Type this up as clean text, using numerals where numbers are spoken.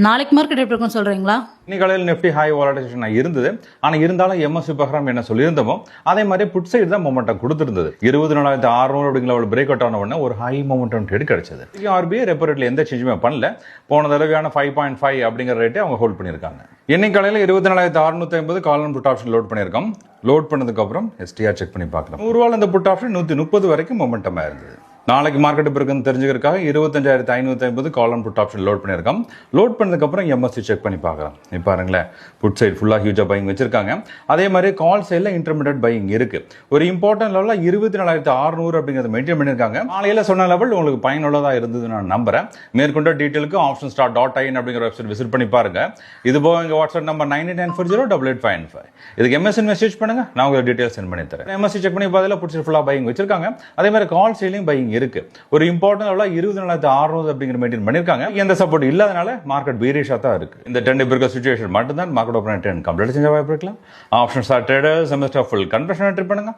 நாளைக்கு மார்க்கெட் எப்படி இருக்கும்னு சொல்றீங்களா? இன்னைக்கு காலையில் நிஃப்டி ஹை வாலடைசேஷன் இருந்தது. ஆனால் இருந்தாலும் எம்எஸ்சி பஹ்ராம் என்ன சொல்லியிருந்தோமோ அதே மாதிரி புட் சைடு தான் மொமெண்டம் கொடுத்துருந்தது. 24,600 அப்படிங்கிற ஒரு பிரேக் அவுட் ஆன உடனே ஒரு ஹை மொமெண்டம் ட்ரேட் கிடைச்சது. ஆர்பிஐ ரெப்போ ரேட்ல எந்த சேஞ்சுமே பண்ணல. போன தடவையான 5.5 அப்படிங்கிற ரேட்டை அவங்க ஹோல்ட் பண்ணியிருக்காங்க. இன்னைக்கு காலையில் 24,650 call and put option load பண்ணியிருக்கோம். லோட் பண்ணதுக்கு அப்புறம் எஸ்டிஆர் செக் பண்ணி பார்க்கலாம். 100 ரூபாய் இந்த புட் ஆப்ஷன் 130 வரைக்கும் மொமெண்டமா இருந்தது. நாளைக்கு மார்க்கெட் இருக்குன்னு தெரிஞ்சுக்கிறதுக்காக 25,550 call and put option load பண்ணியிருக்கோம். லோட் பண்ணதுக்கப்புறம் எம்எஸ்சி செக் பண்ணி பார்க்கலாம். இப்போ பாருங்களேன், புட் சைடு ஃபுல்லாக ஹியூஜாக பையிங் வச்சிருக்காங்க. அதே மாதிரி கால் சைடில் இன்டர்மீடியட் பையிங் இருக்கு. ஒரு இம்பார்ட்டன்ட் லெவலில் 24,600 அப்படிங்கிறத மெயின்டைன் பண்ணியிருக்காங்க. நாளையில சொன்ன லெவல் உங்களுக்கு பயனுள்ளதாக இருந்தது நான் நம்புறேன். மேற்கொண்ட டீட்டெயிலுக்கு optionstar.in அப்படிங்கிற வெப்சைட் விசிட் பண்ணி பாருங்க. இது போக எங்கள் வாட்ஸ்அப் நம்பர் 99408885. இதுக்கு எம்எஸ்சி மெசேஜ் பண்ணுங்க, நான் உங்களுக்கு டீட்டெயில் சென்ட் பண்ணி தரேன். எம்எஸ்சி செக் பண்ணி பார்த்ததில் புட் சைடு ஃபுல்லாக பையிங் வச்சிருக்காங்க. அதே மாதிரி கால் சைட்லையும் பையிங் இருக்கு. ஒரு இம்பார்ட்டன்ட் லெவலில் 24,600 அப்படிங்கிற மெயின்டைன் பண்ணிருக்காங்க. எந்த சப்போர்ட் இல்லாதனால மார்க்கெட் பீரிஷா தான் இருக்கு. இந்த 10 இருக்க சிச்சுவேஷன் மட்டும் தான் மார்க்கெட் ஓபன் 10 கம்ப்ளீட் செஞ்ச வாய்ப்பு இருக்கலாம். Options are traders MST full conversion entry பண்ணுங்க.